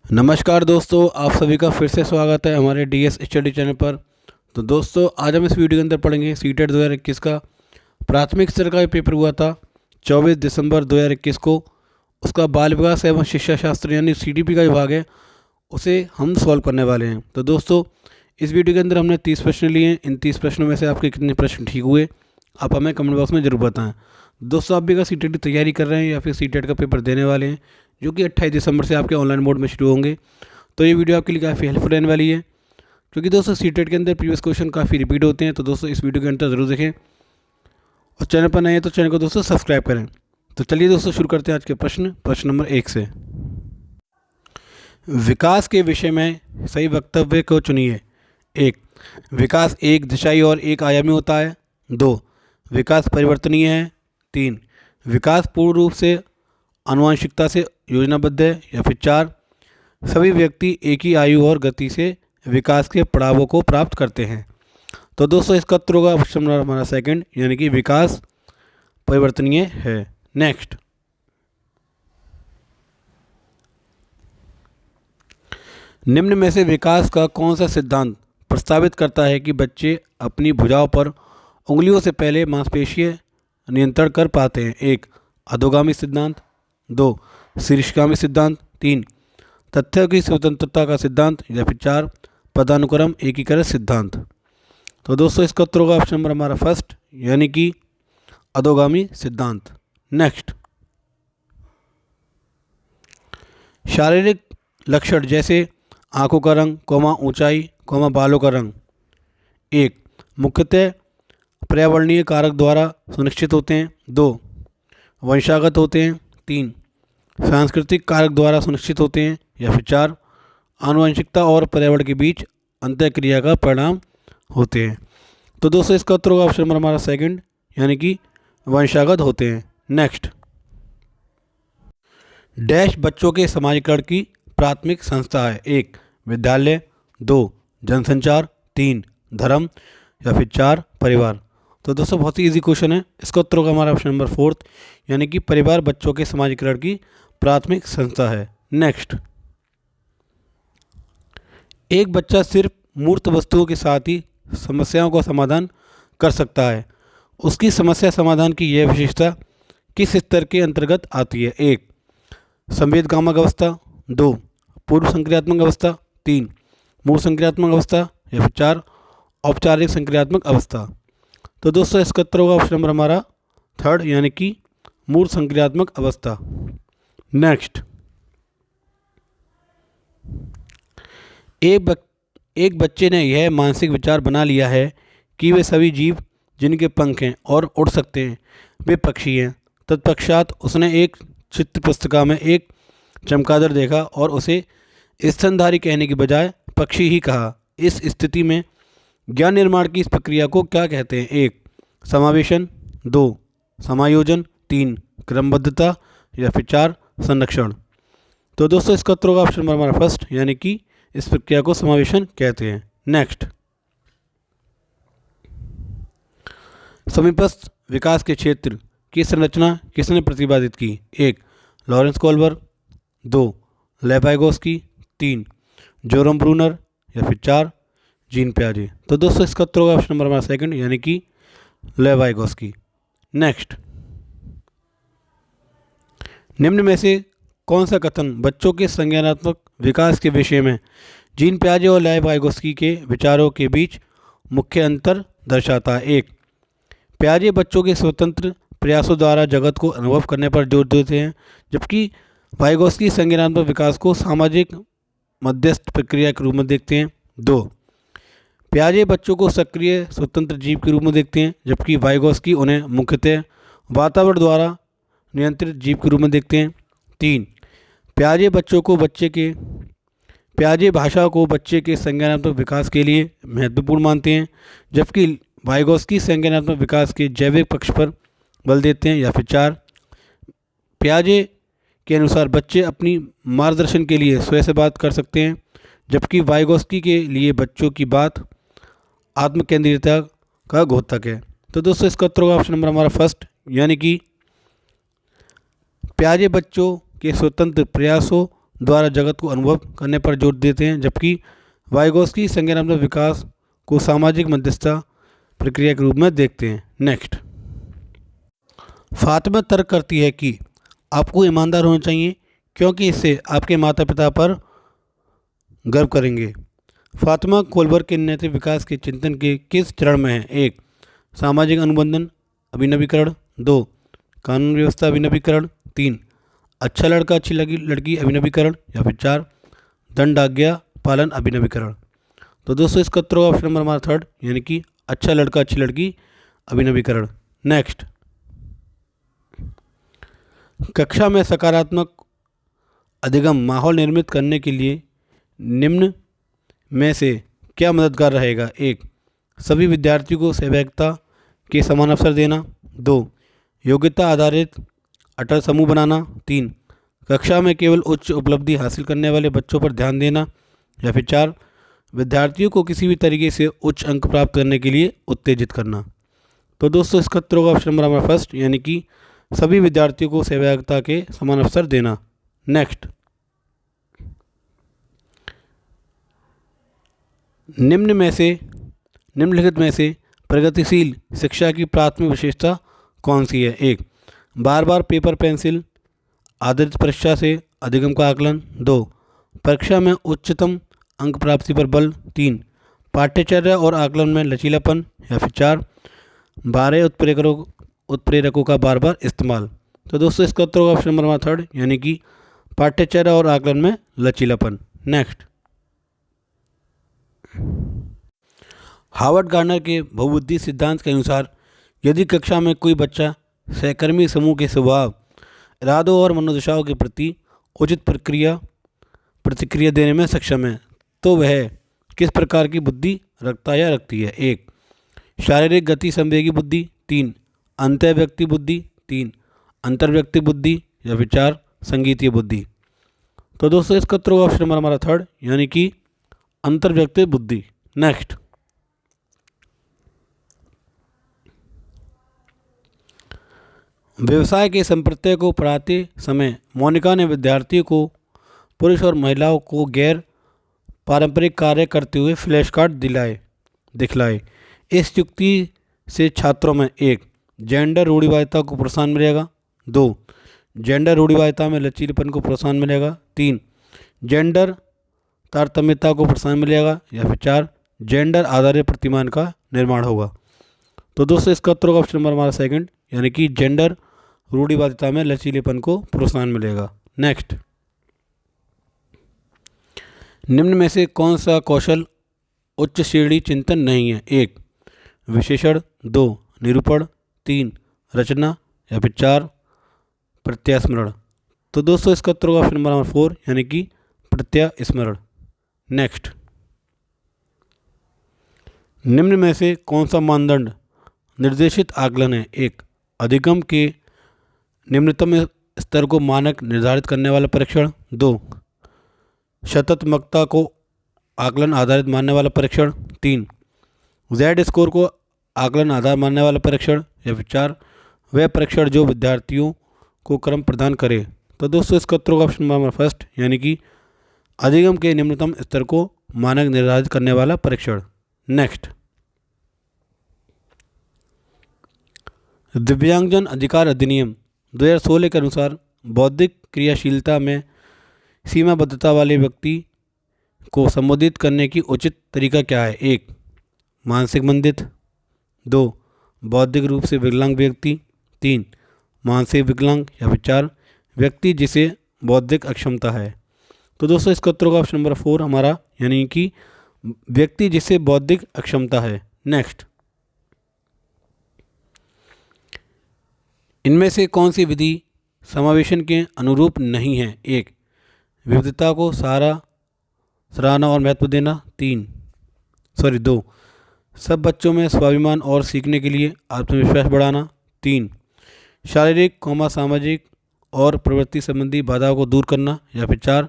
नमस्कार दोस्तों, आप सभी का फिर से स्वागत है हमारे डीएस स्टडी चैनल पर। तो दोस्तों, आज हम इस वीडियो के अंदर पढ़ेंगे सीटेट 2021 का प्राथमिक स्तर का पेपर हुआ था 24 दिसंबर 2021 को। उसका बाल विकास एवं शिक्षा शास्त्र यानी सीडीपी का विभाग है, उसे हम सॉल्व करने वाले हैं। तो दोस्तों, इस वीडियो के अंदर हमने 30 प्रश्न लिए हैं। इन 30 प्रश्नों में से आपके कितने प्रश्न ठीक हुए, आप हमें कमेंट बॉक्स में ज़रूर बताएं। दोस्तों, आप भी अगर सीटेट की तैयारी कर रहे हैं या फिर सीटेट का पेपर देने वाले हैं, जो कि 28 दिसंबर से आपके ऑनलाइन मोड में शुरू होंगे, तो ये वीडियो आपके लिए काफ़ी हेल्पफुल रहने वाली है। क्योंकि दोस्तों, सीटेट के अंदर प्रीवियस क्वेश्चन काफ़ी रिपीट होते हैं। तो दोस्तों, इस वीडियो के अंदर ज़रूर देखें और चैनल पर नए हैं तो चैनल को दोस्तों सब्सक्राइब करें। तो चलिए दोस्तों, शुरू करते हैं आज के प्रश्न नंबर 1 से। विकास के विषय में सही वक्तव्य को चुनिए। 1, विकास एक दिशाई और एक आयामी होता है। 2, विकास परिवर्तनीय है। 3, विकास पूर्ण रूप से आनुवंशिकता से योजनाबद्ध है। या फिर 4, सभी व्यक्ति एक ही आयु और गति से विकास के पड़ावों को प्राप्त करते हैं। तो दोस्तों, इसका उत्तर होगा ऑप्शन नंबर हमारा सेकंड, यानी कि विकास परिवर्तनीय है। नेक्स्ट, निम्न में से विकास का कौन सा सिद्धांत प्रस्तावित करता है कि बच्चे अपनी भुजाओं पर उंगलियों से पहले मांसपेशीय नियंत्रण कर पाते हैं। 1, अधोगामी सिद्धांत। 2, शीर्षगामी सिद्धांत। 3, तथ्य की स्वतंत्रता का सिद्धांत। या फिर 4, पदानुक्रम एकीकरण सिद्धांत। तो दोस्तों, इसका उत्तर होगा ऑप्शन नंबर हमारा फर्स्ट, यानी कि अधोगामी सिद्धांत। नेक्स्ट, शारीरिक लक्षण जैसे आंखों का रंग, ऊंचाई, बालों का रंग। 1, मुख्यतः पर्यावरणीय कारक द्वारा सुनिश्चित होते हैं। 2, वंशागत होते हैं। 3, सांस्कृतिक कारक द्वारा सुनिश्चित होते हैं। या फिर 4, आनुवंशिकता और पर्यावरण के बीच अंतःक्रिया का परिणाम होते हैं। तो दोस्तों, इसका उत्तर होगा ऑप्शन नंबर हमारा सेकंड, यानी कि वंशागत होते हैं। नेक्स्ट, डैश बच्चों के समाजीकरण की प्राथमिक संस्था है। 1, विद्यालय। 2, जनसंचार। 3, धर्म। या फिर 4, परिवार। तो दोस्तों, बहुत ही इजी क्वेश्चन है। इसका उत्तर होगा हमारा ऑप्शन नंबर फोर्थ, यानी कि परिवार बच्चों के समाजीकरण की प्राथमिक संस्था है। नेक्स्ट, एक बच्चा सिर्फ मूर्त वस्तुओं के साथ ही समस्याओं का समाधान कर सकता है। उसकी समस्या समाधान की यह विशेषता किस स्तर के अंतर्गत आती है। 1, संवेदकामक अवस्था। 2, पूर्व संक्रियात्मक अवस्था। 3, मूल संक्रियात्मक अवस्था। या फिर 4, औपचारिक संक्रियात्मक अवस्था। तो दोस्तों, इसका उत्तर होगा ऑप्शन नंबर हमारा थर्ड, यानी कि मूल संक्रियात्मक अवस्था। नेक्स्ट, एक बच्चे ने यह मानसिक विचार बना लिया है कि वे सभी जीव जिनके पंख हैं और उड़ सकते हैं वे पक्षी हैं। तत्पश्चात उसने एक चित्र पुस्तिका में एक चमगादड़ देखा और उसे स्तनधारी कहने की बजाय पक्षी ही कहा। इस स्थिति में ज्ञान निर्माण की इस प्रक्रिया को क्या कहते हैं। 1, समावेशन। 2, समायोजन। 3, क्रमबद्धता। या फिर 4, संरक्षण। तो दोस्तों, इसका उत्तर होगा ऑप्शन नंबर हमारा फर्स्ट, यानी कि इस प्रक्रिया को समावेशन कहते हैं। नेक्स्ट, समीपस्थ विकास के क्षेत्र की संरचना किसने प्रतिपादित की। 1, लॉरेंस कोल्बर। 2, लेवाइगोस्की। 3, जोरम ब्रूनर। या फिर 4, जीन पियाजे। तो दोस्तों, इसका उत्तर होगा ऑप्शन नंबर हमारा सेकंड, यानी कि लेवाइगोस्की। नेक्स्ट, निम्न में से कौन सा कथन बच्चों के संज्ञानात्मक विकास के विषय में जीन पियाजे और लेवाइगोस्की के विचारों के बीच मुख्य अंतर दर्शाता है। 1, पियाजे बच्चों के स्वतंत्र प्रयासों द्वारा जगत को अनुभव करने पर जोर देते हैं, जबकि वाइगोस्की संज्ञानात्मक विकास को सामाजिक मध्यस्थ प्रक्रिया के रूप में देखते हैं। 2, पियाजे बच्चों को सक्रिय स्वतंत्र जीव के रूप में देखते हैं, जबकि वाइगोस्की उन्हें मुख्यतः वातावरण द्वारा नियंत्रित जीव के रूप में देखते हैं। 3, पियाजे भाषा को बच्चे के संज्ञानात्मक विकास के लिए महत्वपूर्ण मानते हैं, जबकि वाइगोस्की संज्ञानात्मक विकास के जैविक पक्ष पर बल देते हैं। या फिर 4, पियाजे के अनुसार बच्चे अपनी मार्गदर्शन के लिए स्वयं से बात कर सकते हैं, जबकि वाइगोस्की के लिए बच्चों की बात आत्मकेंद्रितता का घोतक है। तो दोस्तों, इसका उत्तर होगा ऑप्शन नंबर हमारा फर्स्ट, यानी कि पियाजे बच्चों के स्वतंत्र प्रयासों द्वारा जगत को अनुभव करने पर जोर देते हैं, जबकि वाइगोस्की संज्ञानात्मक विकास को सामाजिक मध्यस्थता प्रक्रिया के रूप में देखते हैं। नेक्स्ट, फातिमा तर्क करती है कि आपको ईमानदार होना चाहिए क्योंकि इससे आपके माता पिता पर गर्व करेंगे। फातिमा कोलबर्ग के नैतिक विकास के चिंतन के किस चरण में है? 1. सामाजिक अनुबंधन अभिनवीकरण। 2. कानून व्यवस्था अभिनवीकरण। 3. अच्छा लड़का अच्छी लड़की अभिनवीकरण। या फिर 4. दंड आज्ञा पालन अभिनवीकरण। तो दोस्तों इसका उत्तर होगा ऑप्शन नंबर हमारा 3rd, यानी कि अच्छा लड़का अच्छी लड़की अभिनवीकरण। नेक्स्ट, कक्षा में सकारात्मक अधिगम माहौल निर्मित करने के लिए निम्न में से क्या मददगार रहेगा? 1. सभी विद्यार्थियों को सहभागिता के समान अवसर देना। 2. योग्यता आधारित अटल समूह बनाना। 3. कक्षा में केवल उच्च उपलब्धि हासिल करने वाले बच्चों पर ध्यान देना। या फिर 4. विद्यार्थियों को किसी भी तरीके से उच्च अंक प्राप्त करने के लिए उत्तेजित करना। तो दोस्तों इसका उत्तर होगा ऑप्शन नंबर हमारा 1st, यानी कि सभी विद्यार्थियों को सहभागिता के समान अवसर देना। नेक्स्ट, निम्नलिखित में से प्रगतिशील शिक्षा की प्राथमिक विशेषता कौन सी है? 1. बार बार पेपर पेंसिल आधारित परीक्षा से अधिगम का आकलन। 2. परीक्षा में उच्चतम अंक प्राप्ति पर बल। 3. पाठ्यचर्या और आकलन में लचीलापन। या फिर 4. बारह उत्प्रेरकों का बार बार इस्तेमाल। तो दोस्तों इसका उत्तर होगा ऑप्शन नंबर हमारा 3rd, यानी कि पाठ्यचर्या और आकलन में लचीलापन। नेक्स्ट, हार्वर्ड गार्डनर के बहुबुद्धि सिद्धांत के अनुसार यदि कक्षा में कोई बच्चा सहकर्मी समूह के स्वभाव, इरादों और मनोदशाओं के प्रति उचित प्रतिक्रिया देने में सक्षम है तो वह किस प्रकार की बुद्धि रखता या रखती है? 1. शारीरिक गति संवेगी बुद्धि। 3. अंतर्व्यक्ति बुद्धि। 3. अंतर्व्यक्ति बुद्धि। या फिर 4. संगीतीय बुद्धि। तो दोस्तों इसका उत्तर होगा ऑप्शन नंबर हमारा 3rd, यानी कि अंतर्व्यक्ति बुद्धि। नेक्स्ट, व्यवसाय के संप्रत्यय को पढ़ाते समय मोनिका ने विद्यार्थियों को पुरुष और महिलाओं को गैर पारंपरिक कार्य करते हुए फ्लैश कार्ड दिखलाए। इस युक्ति से छात्रों में 1. जेंडर रूढ़िवादिता को प्रोत्साहन मिलेगा। 2. जेंडर रूढ़िवादिता में लचीलेपन को प्रोत्साहन मिलेगा। 3. जेंडर तारतम्यता को प्रोत्साहन मिलेगा। या फिर 4. जेंडर आधारित प्रतिमान का निर्माण होगा। तो दोस्तों इसका उत्तर होगा ऑप्शन नंबर हमारा 2nd, यानी कि जेंडर रूढ़िवादिता में लचीलेपन को प्रोत्साहन मिलेगा। नेक्स्ट, निम्न में से कौन सा कौशल उच्च श्रेणी चिंतन नहीं है? 1. विशेषण। 2. निरूपण। 3. रचना। या फिर 4. प्रत्यास्मरण। तो दोस्तों इसका उत्तर होगा ऑप्शन नंबर 4, यानी कि प्रत्यास्मरण। नेक्स्ट, निम्न में से कौन सा मानदंड निर्देशित आकलन है? 1. अधिगम के निम्नतम स्तर को मानक निर्धारित करने वाला परीक्षण। 2. शततमकता को आकलन आधारित मानने वाला परीक्षण। 3. जेड स्कोर को आकलन आधार मानने वाला परीक्षण। या फिर 4. वह परीक्षण जो विद्यार्थियों को क्रम प्रदान करे। तो दोस्तों इसका उत्तर होगा ऑप्शन नंबर 1st, यानी कि अधिगम के निम्नतम स्तर को मानक निर्धारित करने वाला परीक्षण। नेक्स्ट, दिव्यांगजन अधिकार अधिनियम 2016 के अनुसार बौद्धिक क्रियाशीलता में सीमाबद्धता वाले व्यक्ति को संबोधित करने की उचित तरीका क्या है? 1. मानसिक मंदित। 2. बौद्धिक रूप से विकलांग व्यक्ति। 3. मानसिक विकलांग। या फिर 4. व्यक्ति जिसे बौद्धिक अक्षमता है। तो दोस्तों इसका उत्तर होगा ऑप्शन नंबर 4 हमारा, यानी कि व्यक्ति जिसे बौद्धिक अक्षमता है। नेक्स्ट, इनमें से कौन सी विधि समावेशन के अनुरूप नहीं है? 1. विविधता को सराहना और महत्व देना। 2. सब बच्चों में स्वाभिमान और सीखने के लिए आत्मविश्वास बढ़ाना। 3. शारीरिक सामाजिक और प्रवृत्ति संबंधी बाधाओं को दूर करना। या फिर 4.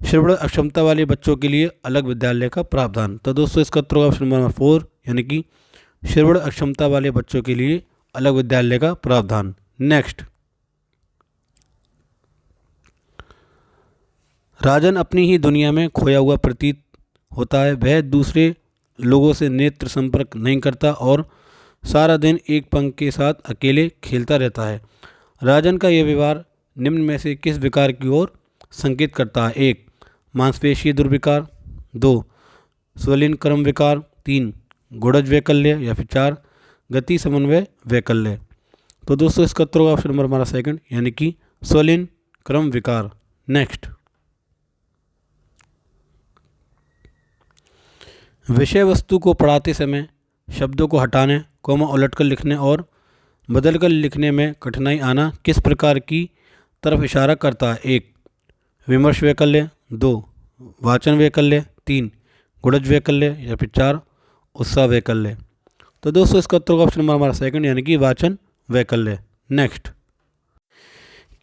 श्रवण अक्षमता वाले बच्चों के लिए अलग विद्यालय का प्रावधान। तो दोस्तों इसका उत्तर होगा ऑप्शन नंबर 4, यानी कि श्रवण अक्षमता वाले बच्चों के लिए अलग विद्यालय का प्रावधान। नेक्स्ट, राजन अपनी ही दुनिया में खोया हुआ प्रतीत होता है। वह दूसरे लोगों से नेत्र संपर्क नहीं करता और सारा दिन एक पंख के साथ अकेले खेलता रहता है। राजन का यह व्यवहार निम्न में से किस विकार की ओर संकेत करता है? एक, मांसपेशीय दुर्विकार। दो, स्वलीन क्रम विकार। तीन, गुड़ज वैकल्य। या फिर चार, गति समन्वय वैकल्य। तो दोस्तों इसका उत्तर होगा ऑप्शन नंबर हमारा सेकंड, यानी कि स्वलीन क्रम विकार। नेक्स्ट, विषय वस्तु को पढ़ाते समय शब्दों को हटाने, कोमा उलटकर लिखने और बदलकर लिखने में कठिनाई आना किस प्रकार की तरफ इशारा करता है? एक, विमर्श वैकल्य। दो, वाचन वैकल्य। तीन, गुड़ज वैकल्य। या फिर चार, उत्साह वैकल्य। तो दोस्तों इसका उत्तर होगा ऑप्शन नंबर हमारा सेकंड, यानी कि वाचन वैकल्य। नेक्स्ट,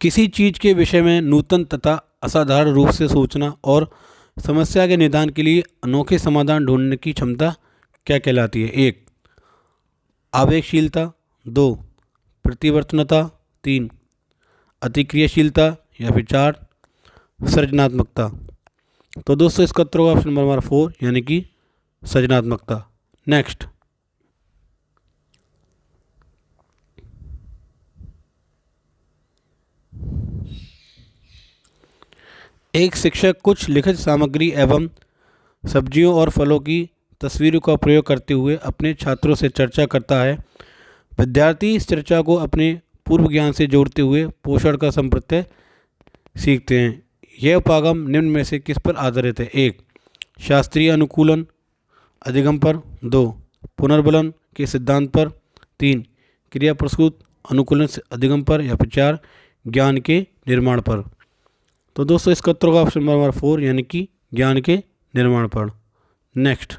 किसी चीज के विषय में नूतन तथा असाधारण रूप से सोचना और समस्या के निदान के लिए अनोखे समाधान ढूंढने की क्षमता क्या कहलाती है? एक, आवेगशीलता। दो, प्रतिवर्तनता। तीन, अतिक्रियाशीलता। या फिर चार, सृजनात्मकता। तो दोस्तों इसका उत्तर होगा ऑप्शन नंबर हमारा फोर, यानी कि सृजनात्मकता। नेक्स्ट, एक शिक्षक कुछ लिखित सामग्री एवं सब्जियों और फलों की तस्वीरों का प्रयोग करते हुए अपने छात्रों से चर्चा करता है। विद्यार्थी इस चर्चा को अपने पूर्व ज्ञान से जोड़ते हुए पोषण का संप्रत्यय सीखते हैं। यह उपागम निम्न में से किस पर आधारित है? एक, शास्त्रीय अनुकूलन अधिगम पर। दो, पुनर्बलन के सिद्धांत पर। तीन, क्रिया प्रसूत अनुकूलन अधिगम पर। या फिर चार, ज्ञान के निर्माण पर। तो दोस्तों इसका उत्तर होगा ऑप्शन नंबर फोर, यानी कि ज्ञान के निर्माण पर। नेक्स्ट,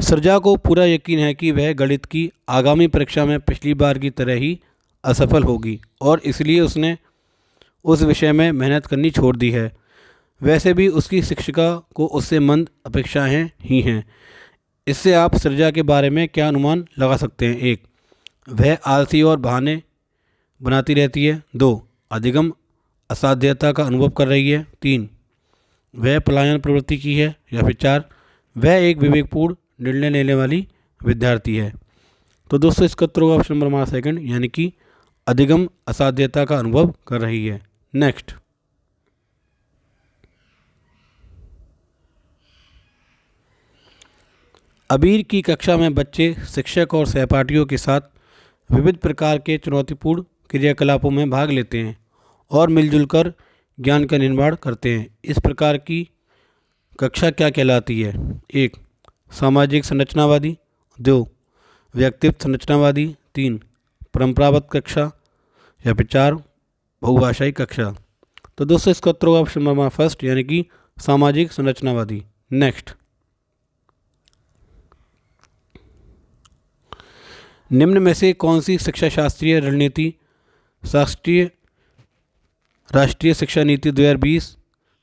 सृजा को पूरा यकीन है कि वह गणित की आगामी परीक्षा में पिछली बार की तरह ही असफल होगी और इसलिए उसने उस विषय में मेहनत करनी छोड़ दी है। वैसे भी उसकी शिक्षिका को उससे मंद अपेक्षाएं ही हैं। इससे आप सृजा के बारे में क्या अनुमान लगा सकते हैं? एक, वह आलसी और बहाने बनाती रहती है। दो, अधिगम असाध्यता का अनुभव कर रही है। तीन, वह पलायन प्रवृत्ति की है। या फिर चार, वह एक विवेकपूर्ण निर्णय लेने वाली विद्यार्थी है। तो दोस्तों इसका उत्तर होगा ऑप्शन नंबर हमारा सेकंड, यानी कि अधिगम असाध्यता का अनुभव कर रही है। नेक्स्ट, अबीर की कक्षा में बच्चे शिक्षक और सहपाठियों के साथ विविध प्रकार के चुनौतीपूर्ण क्रियाकलापों में भाग लेते हैं और मिलजुल कर ज्ञान का निर्माण करते हैं। इस प्रकार की कक्षा क्या कहलाती है? एक, सामाजिक संरचनावादी। दो, व्यक्तित्व संरचनावादी। तीन, परंपरागत कक्षा। या फिर चार, बहुभाषाई कक्षा। तो दोस्तों इसका उत्तर होगा ऑप्शन नंबर फर्स्ट, यानी कि सामाजिक संरचनावादी। नेक्स्ट, निम्न में से कौन सी शिक्षा शास्त्रीय रणनीति राष्ट्रीय शिक्षा नीति 2020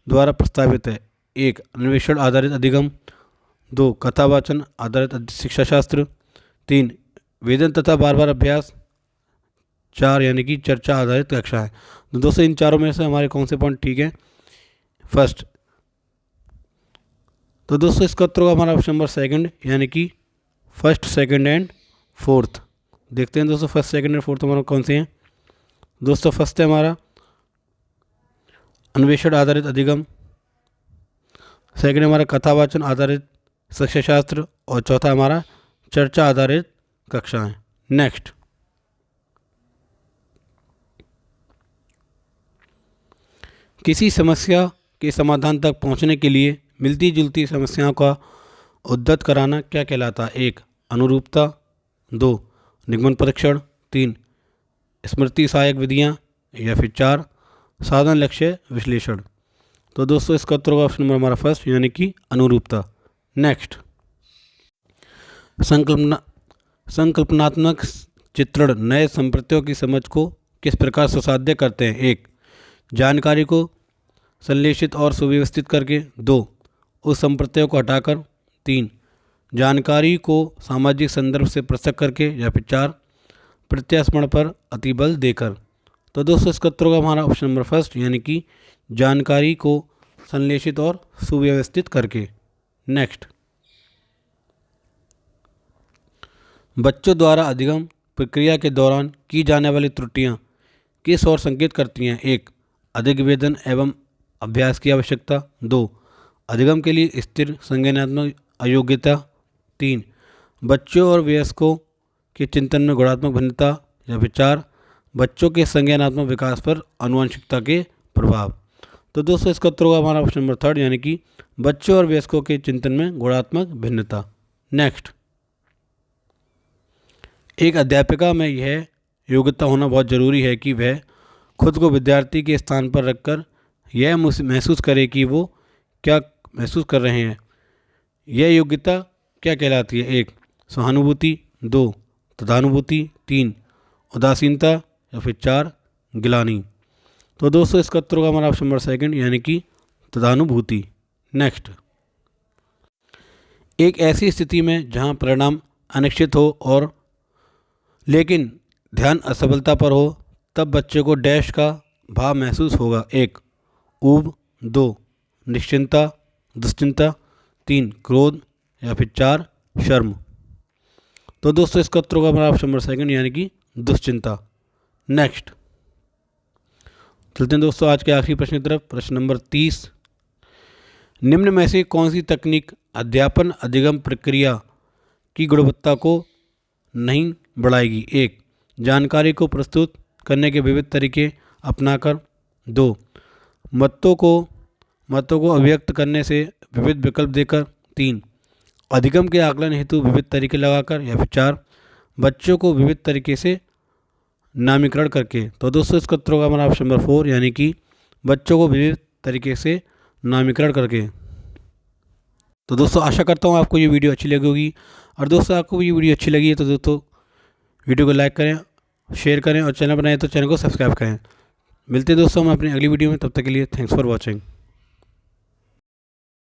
द्वारा प्रस्तावित है? एक, अन्वेषण आधारित अधिगम। दो, कथावाचन आधारित शिक्षा शास्त्र। तीन, वेदन तथा बार बार अभ्यास। चार, यानी कि चर्चा आधारित कक्षा है। तो दोस्तों इन चारों में से हमारे कौन से पॉइंट ठीक है? फर्स्ट। तो दोस्तों इसका उत्तर होगा हमारा ऑप्शन नंबर सेकंड, यानी कि फर्स्ट, सेकंड एंड फोर्थ। देखते हैं दोस्तों फर्स्ट, सेकंड एंड फोर्थ हमारा कौन से हैं। दोस्तों फर्स्ट है हमारा अन्वेषण आधारित अधिगम। सेकंड हमारा कथावाचन आधारित शिक्षा शास्त्र। और चौथा हमारा चर्चा आधारित कक्षाएं। नेक्स्ट, किसी समस्या के समाधान तक पहुंचने के लिए मिलती जुलती समस्याओं का उद्धत कराना क्या कहलाता है? एक, अनुरूपता। दो, निगमन परीक्षण। तीन, स्मृति सहायक विधियां। या फिर चार, साधन लक्ष्य विश्लेषण। तो दोस्तों इसका उत्तर होगा ऑप्शन नंबर हमारा फर्स्ट, यानी कि अनुरूपता। नेक्स्ट, संकल्पनात्मक चित्रण नए संप्रत्यों की समझ को किस प्रकार सुसाध्य करते हैं? एक, जानकारी को संश्लेषित और सुव्यवस्थित करके। दो, उस संप्रत्यों को हटाकर। तीन, जानकारी को सामाजिक संदर्भ से पृथक करके। या फिर चार, प्रत्यास्मरण पर अतिबल देकर। तो दोस्तों इसका उत्तर होगा हमारा ऑप्शन नंबर फर्स्ट, यानी कि जानकारी को संश्लेषित और सुव्यवस्थित करके। नेक्स्ट, बच्चों द्वारा अधिगम प्रक्रिया के दौरान की जाने वाली त्रुटियां किस ओर संकेत करती हैं? 1. अधिक वेदन एवं अभ्यास की आवश्यकता। 2. अधिगम के लिए स्थिर संज्ञानात्मक अयोग्यता। 3. बच्चों और वयस्कों के चिंतन में गुणात्मक भिन्नता। या फिर 4. बच्चों के संज्ञानात्मक विकास पर आनुवंशिकता के प्रभाव। तो दोस्तों इसका उत्तर होगा हमारा ऑप्शन नंबर थर्ड, यानी कि बच्चों और वयस्कों के चिंतन में गुणात्मक भिन्नता। नेक्स्ट, एक अध्यापिका में यह योग्यता होना बहुत ज़रूरी है कि वह खुद को विद्यार्थी के स्थान पर रखकर यह महसूस करे कि वो क्या महसूस कर रहे हैं। यह योग्यता क्या कहलाती है? 1. सहानुभूति। 2. तदानुभूति। 3. उदासीनता। या फिर 4. गिलानी। तो दोस्तों इसका उत्तर होगा हमारा ऑप्शन नंबर सेकंड, यानी कि तदानुभूति। नेक्स्ट, एक ऐसी स्थिति में जहां परिणाम अनिश्चित हो और लेकिन ध्यान असफलता पर हो, तब बच्चे को डैश का भाव महसूस होगा। 1. ऊब। 2. निश्चिंता दुश्चिंता। 3. क्रोध। या फिर 4. शर्म। तो दोस्तों इसका उत्तर होगा हमारा ऑप्शन नंबर सेकंड, यानी कि दुश्चिंता। नेक्स्ट, चलते हैं दोस्तों आज के आखिरी प्रश्न की तरफ। प्रश्न नंबर 30, निम्न में से कौन सी तकनीक अध्यापन अधिगम प्रक्रिया की गुणवत्ता को नहीं बढ़ाएगी? 1. जानकारी को प्रस्तुत करने के विविध तरीके अपनाकर। 2. मतों को अभिव्यक्त करने से विविध विकल्प देकर। 3. अधिगम के आकलन हेतु विविध तरीके लगाकर। या फिर 4. बच्चों को विविध तरीके से नामीकरण करके। तो दोस्तों इसका उत्तर होगा हमारा ऑप्शन नंबर 4, यानी कि बच्चों को विविध तरीके से नामीकरण करके। तो दोस्तों आशा करता हूँ आपको ये वीडियो अच्छी लगी होगी, और दोस्तों आपको ये वीडियो अच्छी लगी है तो दोस्तों वीडियो को लाइक करें, शेयर करें, और चैनल बनाए तो चैनल को सब्सक्राइब करें। मिलते हैं दोस्तों हम अपनी अगली वीडियो में, तब तक के लिए थैंक्स फॉर वॉचिंग।